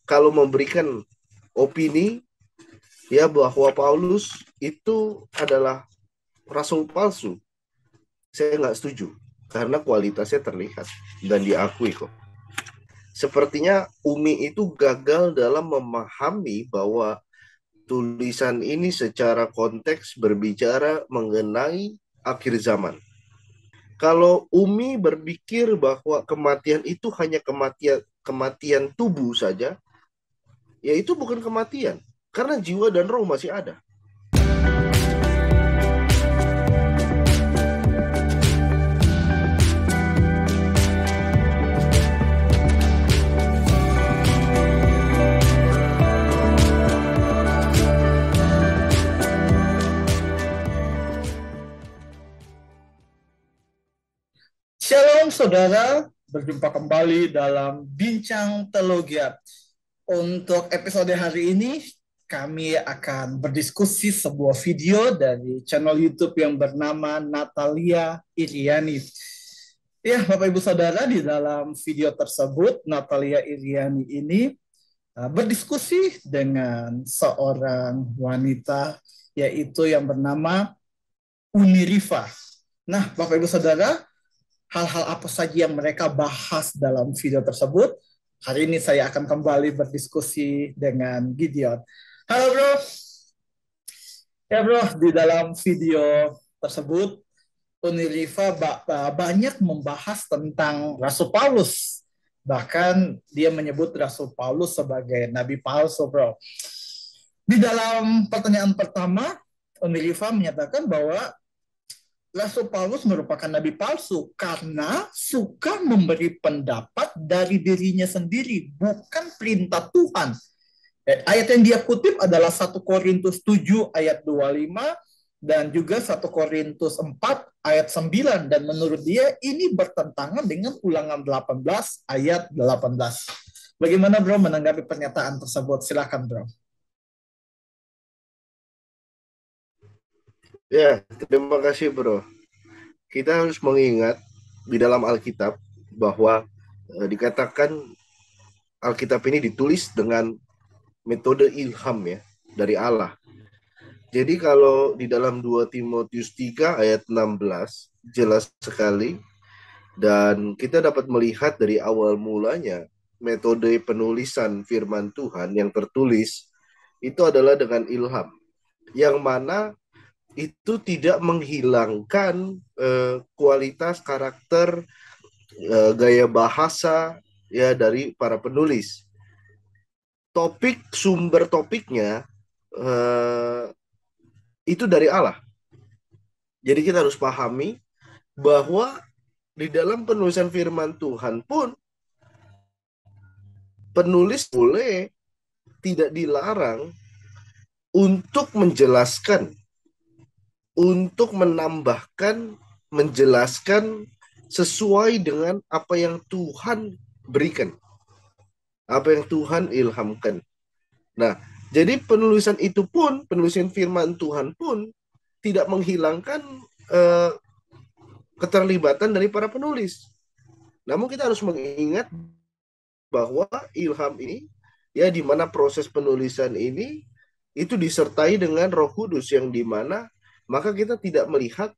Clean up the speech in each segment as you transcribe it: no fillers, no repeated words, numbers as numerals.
kalau memberikan opini ya bahwa Paulus itu adalah rasul palsu, saya nggak setuju karena kualitasnya terlihat dan diakui kok. Sepertinya Umi itu gagal dalam memahami bahwa tulisan ini secara konteks berbicara mengenai akhir zaman. Kalau Umi berpikir bahwa kematian itu hanya kematian tubuh saja, ya itu bukan kematian, karena jiwa dan roh masih ada. Shalom saudara, berjumpa kembali dalam Bincang Teologiat. Untuk episode hari ini, kami akan berdiskusi sebuah video dari channel YouTube yang bernama Natalia Iriani. Ya, Bapak Ibu Saudara, di dalam video tersebut, Natalia Iriani ini berdiskusi dengan seorang wanita, yaitu yang bernama Uni Rifa. Nah, Bapak Ibu Saudara, hal-hal apa saja yang mereka bahas dalam video tersebut. Hari ini saya akan kembali berdiskusi dengan Gideon. Halo bro. Ya bro, di dalam video tersebut Uniriva banyak membahas tentang Rasul Paulus. Bahkan dia menyebut Rasul Paulus sebagai nabi palsu bro. Di dalam pertanyaan pertama, Uniriva menyatakan bahwa Rasul Paulus merupakan nabi palsu karena suka memberi pendapat dari dirinya sendiri, bukan perintah Tuhan. Ayat yang dia kutip adalah 1 Korintus 7 ayat 25 dan juga 1 Korintus 4 ayat 9. Dan menurut dia ini bertentangan dengan Ulangan 18 ayat 18. Bagaimana bro menanggapi pernyataan tersebut? Silakan bro. Ya, terima kasih bro. Kita harus mengingat di dalam Alkitab bahwa dikatakan Alkitab ini ditulis dengan metode ilham ya dari Allah. Jadi kalau di dalam 2 Timotius 3 ayat 16 jelas sekali, dan kita dapat melihat dari awal mulanya metode penulisan firman Tuhan yang tertulis itu adalah dengan ilham, yang mana itu tidak menghilangkan kualitas karakter, gaya bahasa ya dari para penulis. Sumber topiknya itu dari Allah. Jadi kita harus pahami bahwa di dalam penulisan firman Tuhan pun penulis boleh, tidak dilarang untuk menjelaskan, untuk menambahkan, menjelaskan sesuai dengan apa yang Tuhan berikan, apa yang Tuhan ilhamkan. Nah, jadi penulisan itu pun, penulisan firman Tuhan pun tidak menghilangkan keterlibatan dari para penulis. Namun kita harus mengingat bahwa ilham ini, ya di mana proses penulisan ini itu disertai dengan Roh Kudus, yang di mana maka kita tidak melihat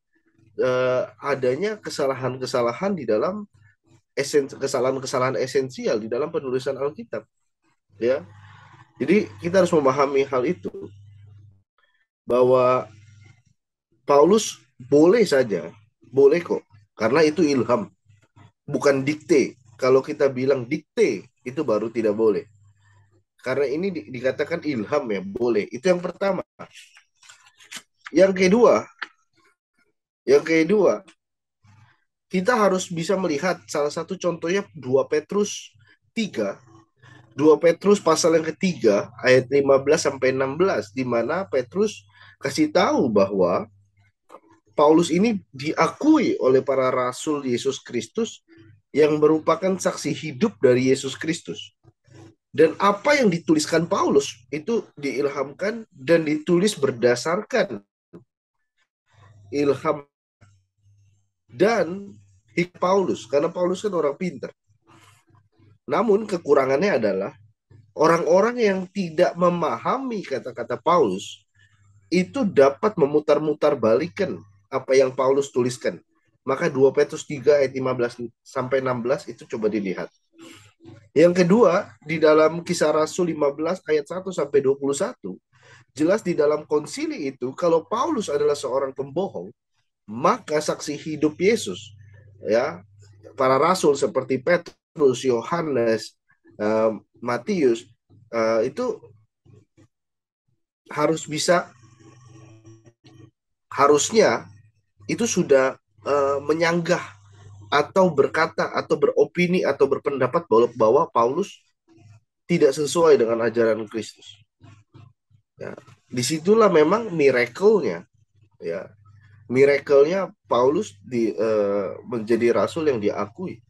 adanya kesalahan-kesalahan di dalam kesalahan-kesalahan esensial di dalam penulisan Alkitab. Ya, jadi kita harus memahami hal itu, bahwa Paulus boleh saja, boleh kok, karena itu ilham, bukan dikte. Kalau kita bilang dikte, itu baru tidak boleh. Karena ini dikatakan ilham ya, boleh. Itu yang pertama. Yang kedua, kita harus bisa melihat salah satu contohnya 2 Petrus 3. 2 Petrus pasal yang ketiga ayat 15 sampai 16, di mana Petrus kasih tahu bahwa Paulus ini diakui oleh para rasul Yesus Kristus yang merupakan saksi hidup dari Yesus Kristus. Dan apa yang dituliskan Paulus itu diilhamkan dan ditulis berdasarkan ilham dan Paulus, karena Paulus kan orang pintar. Namun kekurangannya adalah orang-orang yang tidak memahami kata-kata Paulus itu dapat memutar-mutar balikan apa yang Paulus tuliskan. Maka 2 Petrus 3 ayat 15 sampai 16 itu coba dilihat. Yang kedua, di dalam Kisah Rasul 15 ayat 1 sampai 21, jelas di dalam konsili itu kalau Paulus adalah seorang pembohong, maka saksi hidup Yesus, ya, para rasul seperti Petrus, Yohanes, Matius, itu harusnya itu sudah menyanggah atau berkata atau beropini atau berpendapat bahwa Paulus tidak sesuai dengan ajaran Kristus. Ya, disitulah memang miracle-nya, ya, miracle-nya Paulus menjadi rasul yang diakui,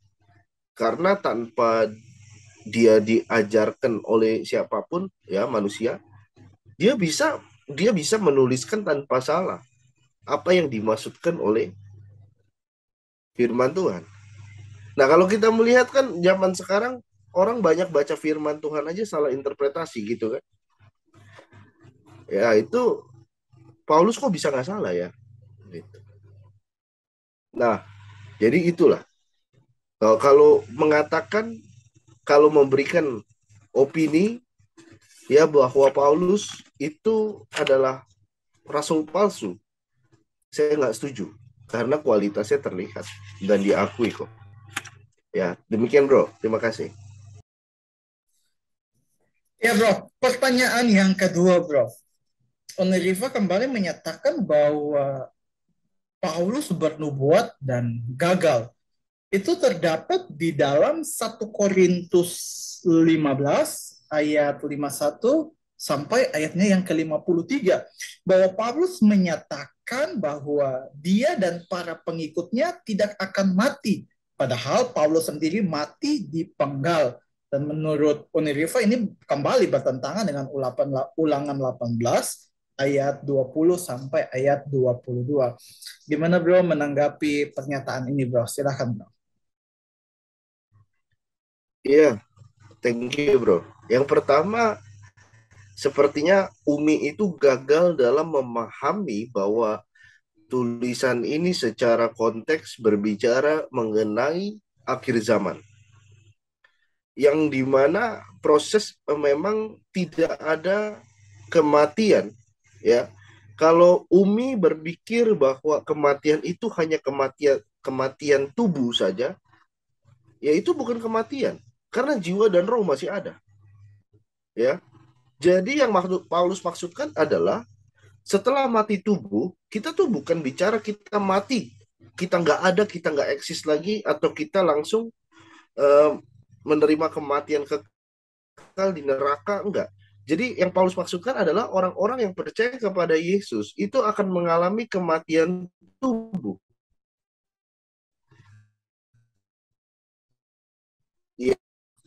karena tanpa dia diajarkan oleh siapapun, ya, manusia, dia bisa menuliskan tanpa salah apa yang dimaksudkan oleh firman Tuhan. Nah, kalau kita melihat kan zaman sekarang orang banyak baca firman Tuhan aja salah interpretasi gitu kan. Ya, itu Paulus kok bisa nggak salah ya? Gitu. Nah, jadi itulah. Kalau mengatakan, kalau memberikan opini ya bahwa Paulus itu adalah rasul palsu, saya nggak setuju karena kualitasnya terlihat dan diakui kok. Ya, demikian bro. Terima kasih. Ya bro, pertanyaan yang kedua bro. Oniriva kembali menyatakan bahwa Paulus bernubuat dan gagal. Itu terdapat di dalam 1 Korintus 15 ayat 51 sampai ayatnya yang ke-53. Bahwa Paulus menyatakan bahwa dia dan para pengikutnya tidak akan mati. Padahal Paulus sendiri mati di penggal. Dan menurut Uniriva ini kembali bertentangan dengan ulangan 18 ayat 20 sampai ayat 22. Gimana bro menanggapi pernyataan ini bro? Silahkan bro. Iya, thank you bro. Yang pertama, sepertinya Umi itu gagal dalam memahami bahwa tulisan ini secara konteks berbicara mengenai akhir zaman, yang dimana proses memang tidak ada kematian, ya. Kalau Umi berpikir bahwa kematian itu hanya kematian tubuh saja, ya itu bukan kematian, karena jiwa dan roh masih ada, ya. Jadi yang Paulus maksudkan adalah setelah mati tubuh, kita tuh bukan bicara kita mati, kita nggak ada, kita nggak eksis lagi, atau kita langsung eh, menerima kematian kekal di neraka, enggak. Jadi yang Paulus maksudkan adalah orang-orang yang percaya kepada Yesus itu akan mengalami kematian tubuh. Ya.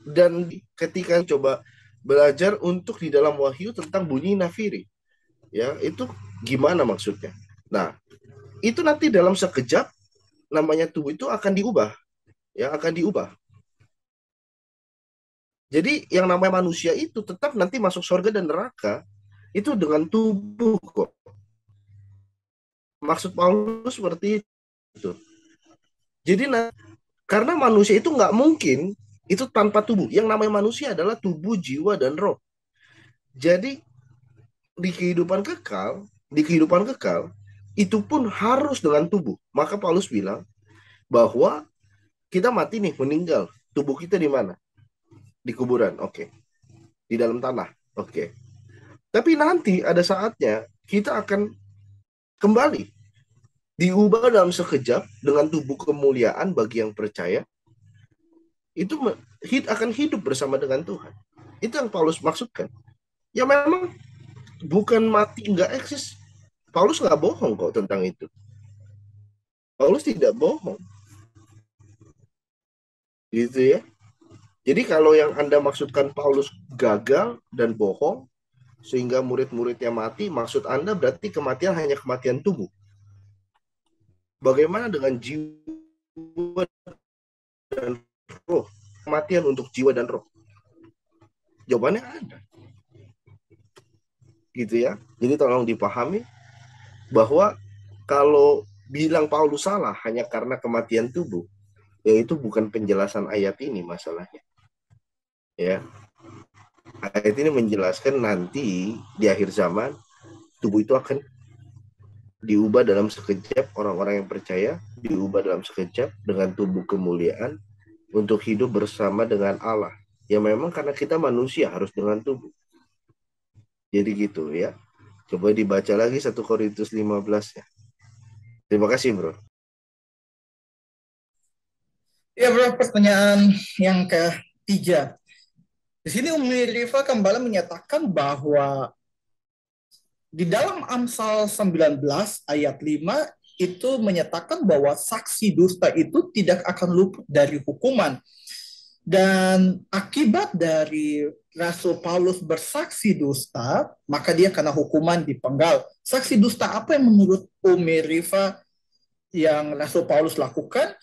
Dan ketika coba belajar untuk di dalam Wahyu tentang bunyi nafiri, ya itu gimana maksudnya? Nah, itu nanti dalam sekejap namanya tubuh itu akan diubah, ya akan diubah. Jadi yang namanya manusia itu tetap nanti masuk surga dan neraka itu dengan tubuh kok. Maksud Paulus seperti itu. Jadi karena manusia itu nggak mungkin itu tanpa tubuh. Yang namanya manusia adalah tubuh, jiwa, dan roh. Jadi di kehidupan kekal itu pun harus dengan tubuh. Maka Paulus bilang bahwa kita mati nih, meninggal. Tubuh kita di mana? Di kuburan. Oke. Di dalam tanah. Oke. Tapi nanti ada saatnya kita akan kembali diubah dalam sekejap dengan tubuh kemuliaan bagi yang percaya. Itu akan hidup bersama dengan Tuhan. Itu yang Paulus maksudkan. Ya memang bukan mati nggak eksis. Paulus nggak bohong kok tentang itu. Paulus tidak bohong. Gitu ya. Jadi kalau yang Anda maksudkan Paulus gagal dan bohong sehingga murid-muridnya mati, maksud Anda berarti kematian hanya kematian tubuh. Bagaimana dengan jiwa dan roh? Kematian untuk jiwa dan roh. Jawabannya ada. Gitu ya. Jadi tolong dipahami bahwa kalau bilang Paulus salah hanya karena kematian tubuh, ya itu bukan penjelasan ayat ini masalahnya. Ya, ayat ini menjelaskan nanti di akhir zaman tubuh itu akan diubah dalam sekejap, orang-orang yang percaya diubah dalam sekejap dengan tubuh kemuliaan untuk hidup bersama dengan Allah. Ya memang karena kita manusia harus dengan tubuh. Jadi gitu ya. Coba dibaca lagi 1 Korintus 15 ya. Terima kasih, Bro. Ya bro, pertanyaan yang ketiga. Di sini Umi Rifa kembali menyatakan bahwa di dalam Amsal 19 ayat 5 itu menyatakan bahwa saksi dusta itu tidak akan luput dari hukuman. Dan akibat dari Rasul Paulus bersaksi dusta, maka dia kena hukuman dipenggal. Saksi dusta apa yang menurut Umi Rifa yang Rasul Paulus lakukan?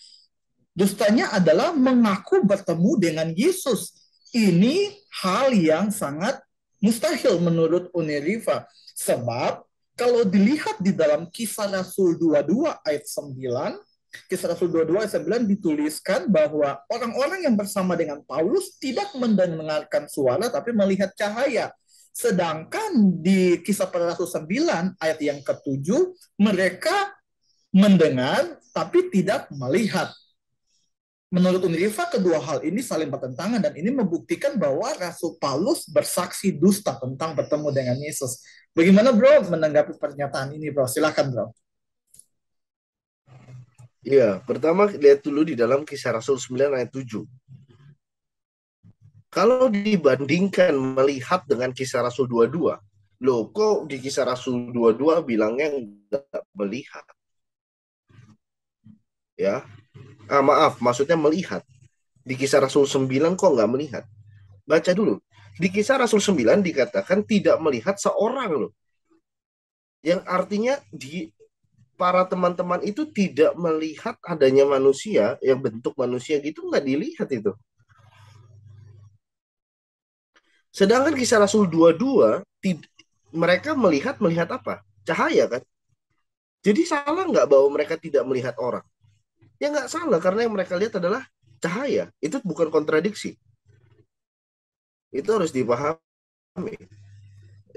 Dustanya adalah mengaku bertemu dengan Yesus. Ini hal yang sangat mustahil menurut Umi Rifa. Sebab kalau dilihat di dalam Kisah Rasul 22 ayat 9, Kisah Rasul 22 ayat 9 dituliskan bahwa orang-orang yang bersama dengan Paulus tidak mendengarkan suara tapi melihat cahaya. Sedangkan di Kisah para Rasul 9 ayat yang ketujuh, mereka mendengar tapi tidak melihat. Menurut Unriva, kedua hal ini saling bertentangan dan ini membuktikan bahwa Rasul Paulus bersaksi dusta tentang bertemu dengan Yesus. Bagaimana bro menanggapi pernyataan ini bro? Silakan bro. Iya, pertama lihat dulu di dalam Kisah Rasul 9 ayat 7. Kalau dibandingkan melihat dengan Kisah Rasul 22, loh kok di Kisah Rasul 22 bilangnya enggak melihat? Ya, maaf, maksudnya melihat. Di Kisah Rasul 9 kok nggak melihat? Baca dulu. Di Kisah Rasul 9 dikatakan tidak melihat seorang loh. Yang artinya di para teman-teman itu tidak melihat adanya manusia, yang bentuk manusia gitu nggak dilihat itu. Sedangkan Kisah Rasul 22, mereka melihat apa? Cahaya kan? Jadi salah nggak bahwa mereka tidak melihat orang? Ya nggak salah, karena yang mereka lihat adalah cahaya. Itu bukan kontradiksi. Itu harus dipahami.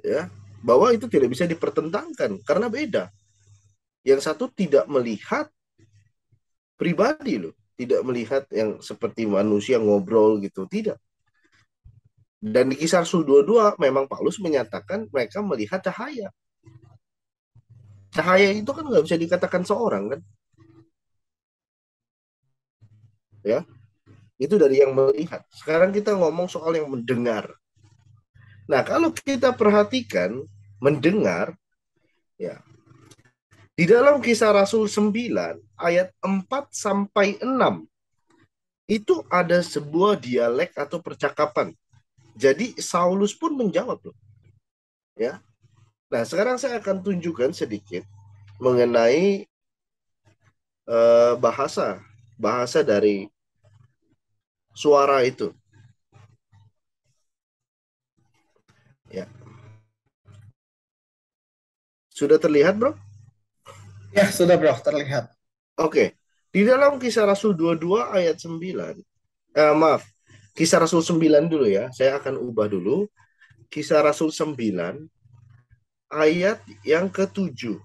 Ya, bahwa itu tidak bisa dipertentangkan, karena beda. Yang satu tidak melihat pribadi loh. Tidak melihat yang seperti manusia ngobrol gitu. Tidak. Dan di Kisah Rasul 22 memang Paulus menyatakan mereka melihat cahaya. Cahaya itu kan nggak bisa dikatakan seorang kan. Ya, itu dari yang melihat. Sekarang kita ngomong soal yang mendengar. Nah, kalau kita perhatikan mendengar, ya, di dalam Kisah Rasul 9 ayat 4 sampai 6 itu ada sebuah dialek atau percakapan. Jadi Saulus pun menjawab loh. Ya. Nah, sekarang saya akan tunjukkan sedikit mengenai bahasa dari suara itu. Ya. Sudah terlihat, Bro? Ya sudah bro, terlihat. Oke. Di dalam Kisah Rasul 22 ayat 9. Maaf. Kisah Rasul 9 dulu ya. Saya akan ubah dulu. Kisah Rasul 9 ayat yang ke-7.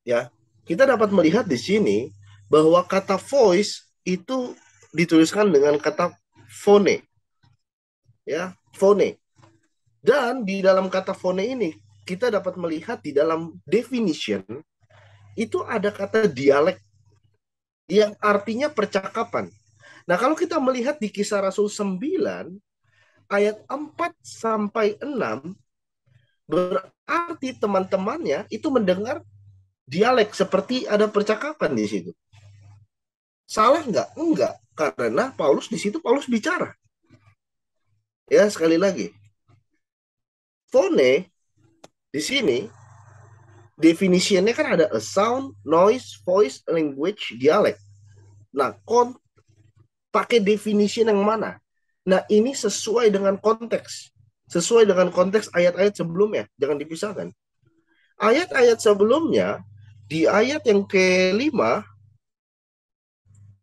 Ya. Kita dapat melihat di sini bahwa kata voice itu dituliskan dengan kata phone. Ya, phone. Dan di dalam kata phone ini kita dapat melihat di dalam definition itu ada kata dialek yang artinya percakapan. Nah, kalau kita melihat di Kisah Rasul 9 ayat 4 sampai 6 berarti teman-temannya itu mendengar dialek seperti ada percakapan di situ. Salah nggak? Enggak. Karena Paulus di situ Paulus bicara. Ya, sekali lagi. Phone di sini definisinya kan ada a sound, noise, voice, language, dialek. Nah, pakai definisi yang mana? Nah, ini sesuai dengan konteks. Sesuai dengan konteks ayat-ayat sebelumnya. Jangan dipisahkan. Ayat-ayat sebelumnya, di ayat yang kelima,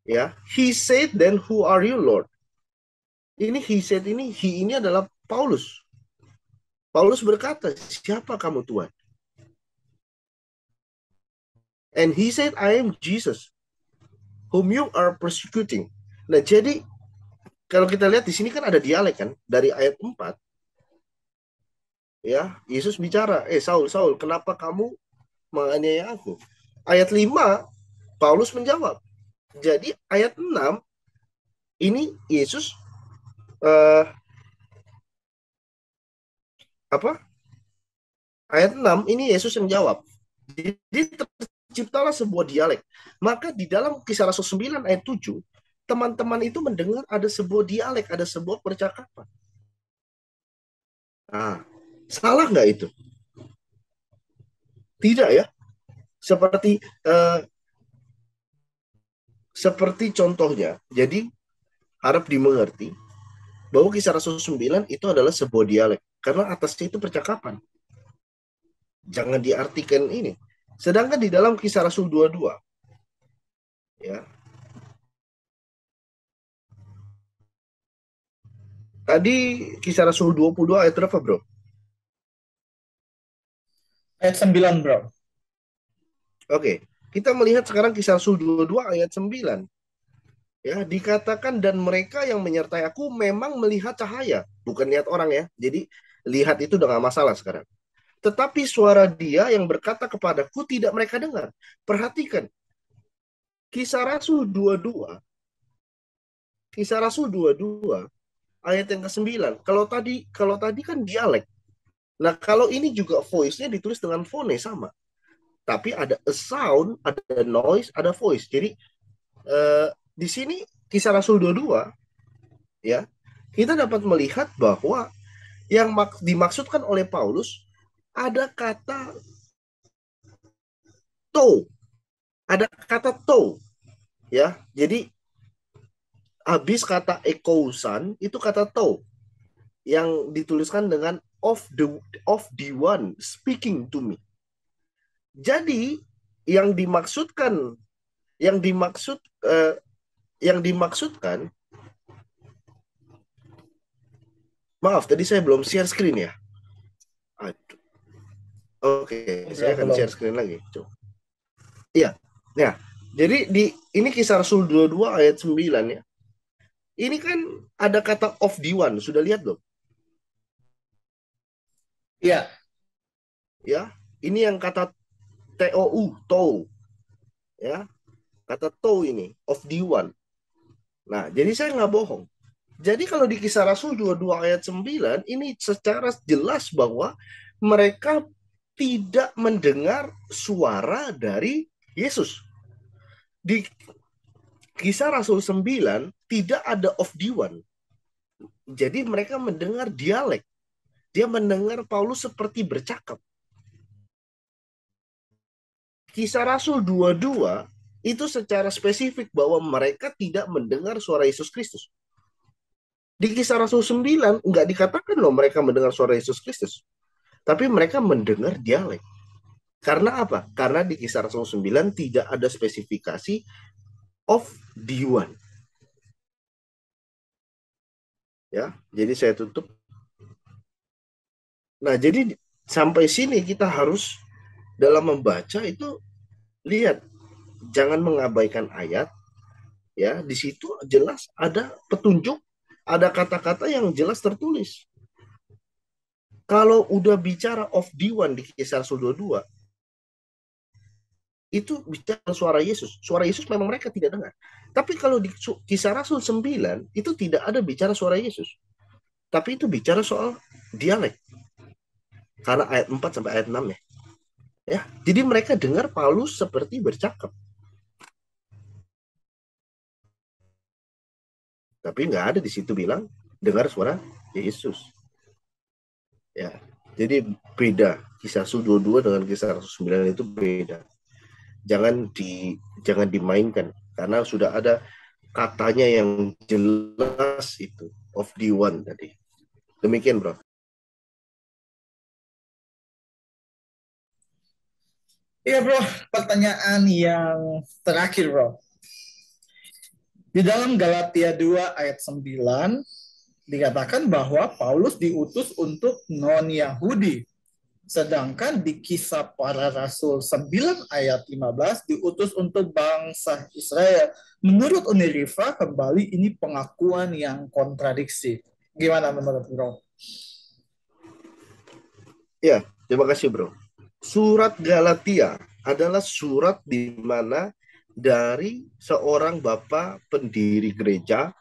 ya, he said, then who are you, Lord? Ini he said ini, he ini adalah Paulus. Paulus berkata, siapa kamu Tuhan? And he said, I am Jesus, whom you are persecuting. Nah, jadi kalau kita lihat di sini kan ada dialek kan dari ayat 4, ya, Yesus bicara, Saul, Saul, kenapa kamu menganiaya aku? Ayat 5, Paulus menjawab. Jadi ayat 6 ini Yesus eh, apa? Ayat 6 ini Yesus yang jawab. Jadi terciptalah sebuah dialek. Maka di dalam Kisah Rasul 9 ayat 7, teman-teman itu mendengar ada sebuah dialek, ada sebuah percakapan. Nah, salah nggak itu? Tidak ya. Seperti eh, seperti contohnya. Jadi harap dimengerti bahwa Kisah Rasul 9 itu adalah sebuah dialek. Karena atasnya itu percakapan. Jangan diartikan ini. Sedangkan di dalam Kisah Rasul 22, ya, tadi Kisah Rasul 22 ayat berapa, bro? Ayat 9, bro. Oke, kita melihat sekarang Kisah Rasul 22 ayat 9. Ya, dikatakan dan mereka yang menyertai aku memang melihat cahaya, bukan lihat orang ya. Jadi lihat itu udah gak masalah sekarang. Tetapi suara dia yang berkata kepadaku tidak mereka dengar. Perhatikan, Kisah Rasul 22, Kisah Rasul 22 ayat yang ke-9. Kalau tadi kan dialek. Nah, kalau ini juga voice-nya ditulis dengan phone sama. Tapi ada a sound, ada noise, ada voice. Jadi di sini Kisah Rasul 22, ya, kita dapat melihat bahwa yang dimaksudkan oleh Paulus ada kata to, ada kata to, ya. Jadi habis kata ekousan itu kata to yang dituliskan dengan of the one speaking to me. Jadi yang dimaksudkan yang dimaksud eh, yang dimaksudkan, maaf tadi saya belum share screen ya. Aduh. Oke, saya akan Belum. share screen lagi. Coba. Iya. Nah, jadi ini Kisah Rasul 22 ayat 9 ya. Ini kan ada kata of the one, sudah lihat belum? Iya. Ya. Ini yang kata TOU, to, ya. Kata to ini, of the one. Nah, jadi saya nggak bohong. Jadi kalau di Kisah Rasul 22 ayat 9, ini secara jelas bahwa mereka tidak mendengar suara dari Yesus. Di Kisah Rasul 9 tidak ada of the one. Jadi mereka mendengar dialek. Dia mendengar Paulus seperti bercakap. Kisah Rasul 22 itu secara spesifik bahwa mereka tidak mendengar suara Yesus Kristus. Di Kisah Rasul 9 nggak dikatakan loh mereka mendengar suara Yesus Kristus. Tapi mereka mendengar dialek. Karena apa? Karena di Kisah Rasul 9 tidak ada spesifikasi of the one. Ya, jadi saya tutup. Nah, jadi sampai sini kita harus dalam membaca itu lihat, jangan mengabaikan ayat. Ya, di situ jelas ada petunjuk, ada kata-kata yang jelas tertulis. Kalau udah bicara of the one di Kisah Rasul 22, itu bicara suara Yesus. Suara Yesus memang mereka tidak dengar. Tapi kalau di Kisah Rasul 9, itu tidak ada bicara suara Yesus. Tapi itu bicara soal dialek. Karena ayat 4 sampai ayat 6 ya. Ya, jadi mereka dengar Paulus seperti bercakap. Tapi nggak ada di situ bilang dengar suara Yesus. Ya, jadi beda. Kisah Rasul 22 dengan Kisah Rasul 9 itu beda. Jangan dimainkan karena sudah ada katanya yang jelas itu of the one tadi. Demikian, Bro. Iya bro, pertanyaan yang terakhir bro. Di dalam Galatia 2 ayat 9 dikatakan bahwa Paulus diutus untuk non-Yahudi. Sedangkan di Kisah Para Rasul 9 ayat 15 diutus untuk bangsa Israel. Menurut Unirifa, kembali ini pengakuan yang kontradiksi. Gimana menurut bro? Ya, terima kasih, Bro. Surat Galatia adalah surat di mana dari seorang bapak pendiri gereja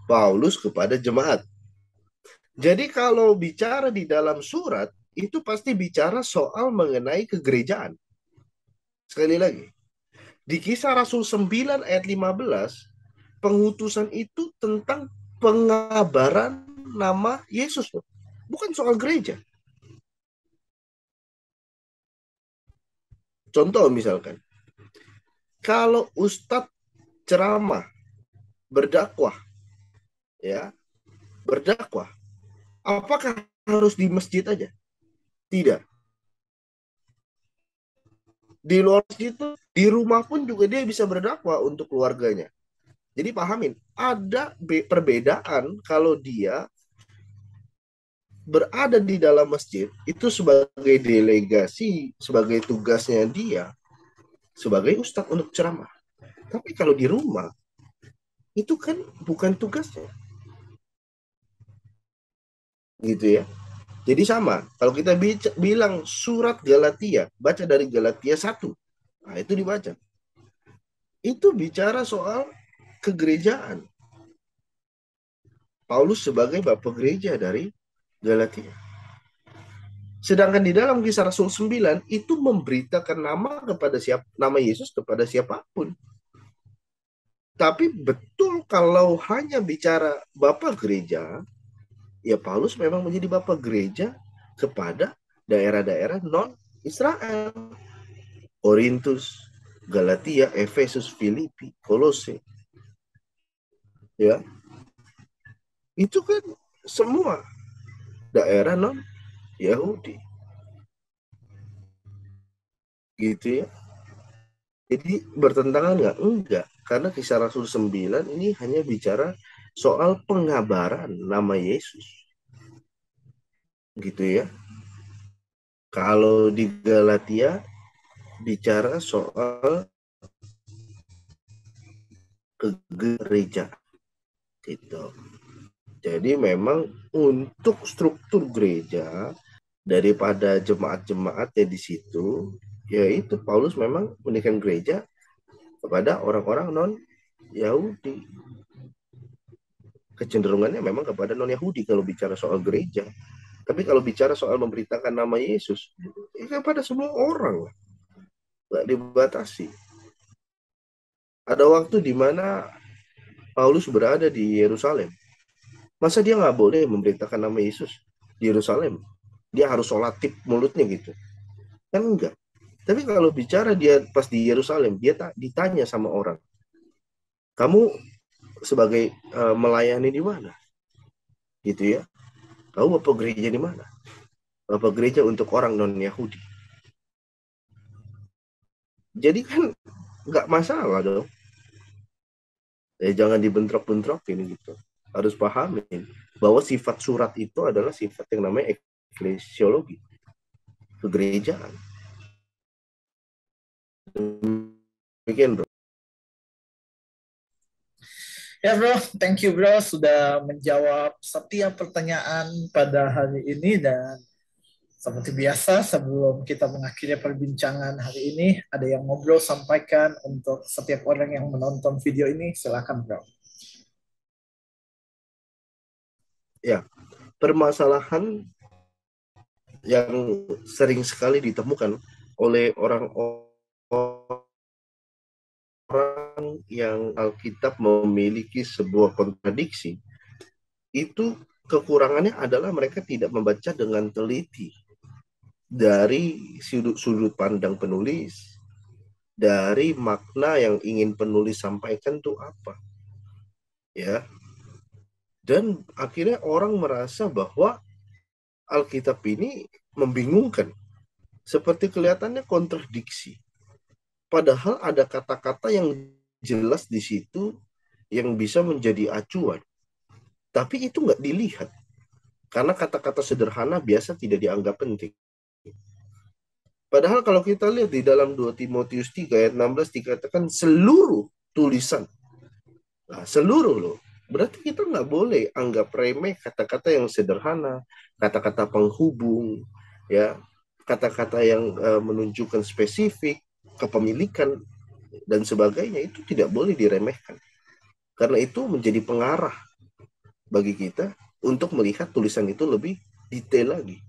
Paulus kepada jemaat. Jadi kalau bicara di dalam surat itu pasti bicara soal mengenai kegerejaan. Sekali lagi, di Kisah Rasul 9 ayat 15, pengutusan itu tentang pengabaran nama Yesus, bukan soal gereja. Contoh misalkan, kalau ustadz ceramah, berdakwah, ya, berdakwah, apakah harus di masjid aja? Tidak. Di luar masjid itu, di rumah pun juga dia bisa berdakwah untuk keluarganya. Jadi pahamin, ada perbedaan kalau dia berada di dalam masjid itu sebagai delegasi, sebagai tugasnya dia, sebagai ustadz untuk ceramah. Tapi kalau di rumah, itu kan bukan tugasnya. Gitu ya. Jadi sama, kalau kita bilang surat Galatia, baca dari Galatia 1. Nah, itu dibaca. Itu bicara soal kegerejaan. Paulus sebagai bapak gereja dari Galatia. Sedangkan di dalam Kisah Rasul 9 itu memberitakan nama Yesus kepada siapapun. Tapi betul kalau hanya bicara bapak gereja, ya Paulus memang menjadi bapak gereja kepada daerah-daerah non-Israel. Korintus, Galatia, Efesus, Filipi, Kolose. Ya. Itu kan semua daerah non-Yahudi. Gitu ya. Jadi bertentangan nggak? Enggak. Karena Kisah Rasul 9 ini hanya bicara soal pengabaran nama Yesus. Gitu ya. Kalau di Galatia bicara soal kegerejaan. Gitu. Jadi memang untuk struktur gereja daripada jemaat-jemaat ya di situ, yaitu Paulus memang mendirikan gereja kepada orang-orang non-Yahudi. Kecenderungannya memang kepada non-Yahudi kalau bicara soal gereja. Tapi kalau bicara soal memberitakan nama Yesus, ya kepada semua orang. Nggak dibatasi. Ada waktu di mana Paulus berada di Yerusalem. Masa dia nggak boleh memberitakan nama Yesus di Yerusalem? Dia harus sholat tip mulutnya gitu. Kan enggak. Tapi kalau bicara dia pas di Yerusalem, dia ditanya sama orang, kamu sebagai melayani di mana? Gitu ya. Kamu bapak gereja di mana? Bapak gereja untuk orang non-Yahudi. Jadi kan nggak masalah dong. Jangan dibentrok-bentrokin gitu. Harus pahamin bahwa sifat surat itu adalah sifat yang namanya eklesiologi, kegerejaan. Demikian, bro. Ya bro, thank you bro sudah menjawab setiap pertanyaan pada hari ini dan seperti biasa sebelum kita mengakhiri perbincangan hari ini ada yang mau bro sampaikan untuk setiap orang yang menonton video ini silakan bro. Ya, permasalahan yang sering sekali ditemukan oleh orang-orang yang Alkitab memiliki sebuah kontradiksi, itu kekurangannya adalah mereka tidak membaca dengan teliti dari sudut pandang penulis, dari makna yang ingin penulis sampaikan itu apa. ya. Dan akhirnya orang merasa bahwa Alkitab ini membingungkan, seperti kelihatannya kontradiksi. Padahal ada kata-kata yang jelas di situ yang bisa menjadi acuan. Tapi itu nggak dilihat. Karena kata-kata sederhana biasa tidak dianggap penting. Padahal kalau kita lihat di dalam 2 Timotius 3 ayat 16 dikatakan seluruh tulisan. Nah, seluruh loh. Berarti kita nggak boleh anggap remeh kata-kata yang sederhana, kata-kata penghubung, ya, kata-kata yang menunjukkan spesifik, kepemilikan, dan sebagainya. Itu tidak boleh diremehkan. Karena itu menjadi pengarah bagi kita untuk melihat tulisan itu lebih detail lagi.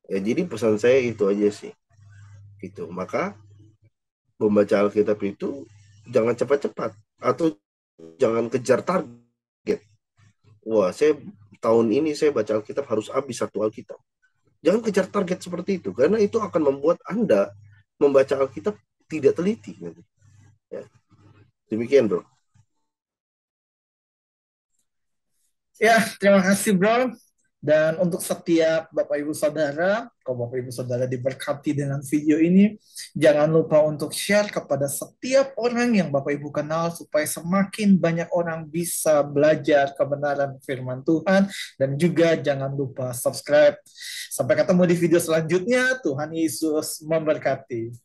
Ya, jadi pesan saya itu aja sih. Gitu. Maka membaca Alkitab itu jangan cepat-cepat atau jangan kejar target. Wah, saya tahun ini saya baca Alkitab harus habis satu Alkitab. Jangan kejar target seperti itu karena itu akan membuat Anda membaca Alkitab tidak teliti. Ya. Demikian, Bro. Ya, terima kasih bro. Dan untuk setiap Bapak Ibu Saudara, kalau Bapak Ibu Saudara diberkati dengan video ini, jangan lupa untuk share kepada setiap orang yang Bapak Ibu kenal supaya semakin banyak orang bisa belajar kebenaran firman Tuhan, dan juga jangan lupa subscribe. Sampai ketemu di video selanjutnya. Tuhan Yesus memberkati.